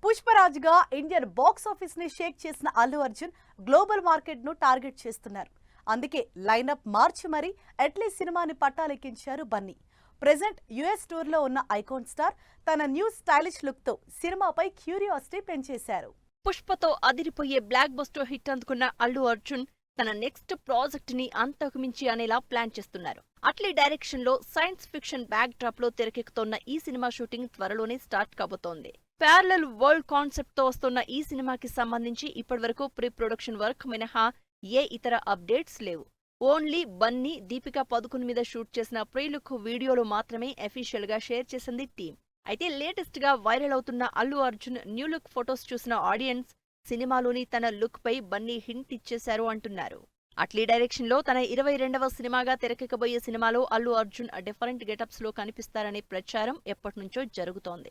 పుష్పరాజ్గా Indian box office ని షేక్ చేసిన Allu Arjun global market ను టార్గెట్ చేస్తున్నారు. అందుకే లైనప్ మార్చి మరి ఎట్లీ సినిమాని పట్టాలెక్కించారు బన్నీ. ప్రెజెంట్ యుఎస్ టూర్ లో ఉన్న ఐకాన్ స్టార్ తన న్యూ స్టైలిష్ లుక్ తో సినిమాపై క్యూరియాసిటీ పెంచేశారు. పుష్పతో అదిరిపోయే బ్లాక్ బస్టర్ హిట్ అందుకున్న అల్లు అర్జున్ తన నెక్స్ట్ ప్రాజెక్ట్ ని అంతకుమించి అనేలా ప్లాన్ చేస్తున్నారు. అట్లీ డైరెక్షన్ లో సైన్స్ ఫిక్షన్ బ్యాక్ డ్రాప్ లో తెరకెక్కుతోన్న ఈ సినిమా షూటింగ్ త్వరలోనే స్టార్ట్ కాబోతోంది. ప్యారలల్ వరల్డ్ కాన్సెప్ట్ తో వస్తున్న ఈ సినిమాకి సంబంధించి ఇప్పటివరకు ప్రీ ప్రొడక్షన్ వర్క్ మినహా ఏ ఇతర అప్డేట్స్ లేవు. ఓన్లీ బన్నీ, దీపికా పదుకున్ మీద షూట్ చేసిన ప్రీ లుక్ వీడియోలు మాత్రమే అఫీషియల్ గా షేర్ చేసింది టీం. అయితే లేటెస్ట్ గా వైరల్ అవుతున్న Allu Arjun new look photos చూసిన ఆడియన్స్ సినిమాలోని తన లుక్ పై బన్నీ హింట్ ఇచ్చేశారు అంటున్నారు. అట్లీ డైరెక్షన్ లో తన 22వ సినిమాగా తెరకెక్కబోయే సినిమాలో అల్లు అర్జున్ డిఫరెంట్ గెటప్స్ లో కనిపిస్తారనే ప్రచారం ఎప్పటినుంచో జరుగుతోంది.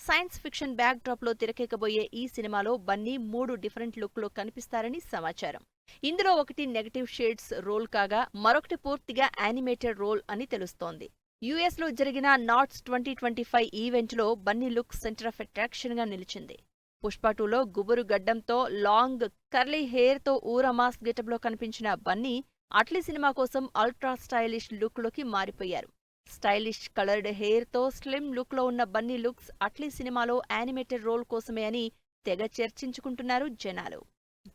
సైన్స్ ఫిక్షన్ బ్యాక్ డ్రాప్ లో తెరకెక్కబోయే ఈ సినిమాలో బన్నీ 3 డిఫరెంట్ లుక్ లో కనిపిస్తారని సమాచారం. ఇందులో ఒకటి నెగటివ్ షేడ్స్ రోల్ కాగా మరొకటి పూర్తిగా యానిమేటెడ్ రోల్ అని తెలుస్తోంది. యుఎస్ లో జరిగిన నాట్స్ 2025 ఈవెంట్ లో Bunny look centre of attraction గా నిలిచింది. పుష్ప 2లో గుబురు గడ్డంతో లాంగ్ కర్లీ హెయిర్ తో ఊర మాస్ గెటప్ లో కనిపించిన బన్నీ అట్లీ సినిమా కోసం అల్ట్రా స్టైలిష్ లుక్ లోకి మారిపోయారు. స్టైలిష్ కలర్డ్ హెయిర్ తో స్లిమ్ లుక్ లో ఉన్న బన్నీ లుక్స్ అట్లీ సినిమాలో యానిమేటెడ్ రోల్ కోసమే అని తెగ చర్చించుకుంటున్నారు జనాలు.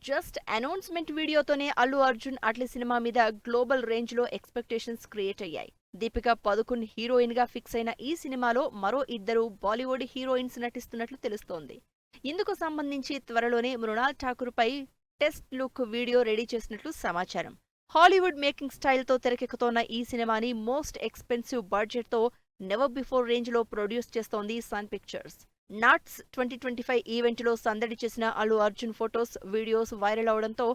జస్ట్ అనౌన్స్మెంట్ వీడియోతోనే అల్లు అర్జున్ అట్లీ సినిమా మీద గ్లోబల్ రేంజ్ లో ఎక్స్పెక్టేషన్స్ క్రియేట్ అయ్యాయి. దీపికా పదుకున్ హీరోయిన్ గా ఫిక్స్ అయిన ఈ సినిమాలో మరో 2 బాలీవుడ్ హీరోయిన్స్ నటిస్తున్నట్లు తెలుస్తోంది. ఇందుకు సంబంధించి త్వరలోనే మృణాల్ ఠాకూర్ పై టెస్ట్ లుక్ వీడియో రెడీ చేసినట్లు సమాచారం. హాలీవుడ్ మేకింగ్ స్టైల్ తో తెరకెక్కుతోన్న ఈ సినిమాని మోస్ట్ ఎక్స్పెన్సివ్ బడ్జెట్ తో నెవర్ బిఫోర్ రేంజ్ లో ప్రొడ్యూస్ చేస్తోంది సన్ పిక్చర్స్. నాట్స్ 2025 ఈవెంట్ లో సందడి చేసిన Allu Arjun photos, videos viral అవడంతో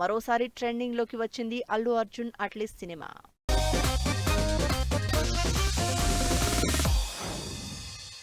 మరోసారి ట్రెండింగ్ లోకి వచ్చింది అల్లు అర్జున్ అట్లీ సినిమా.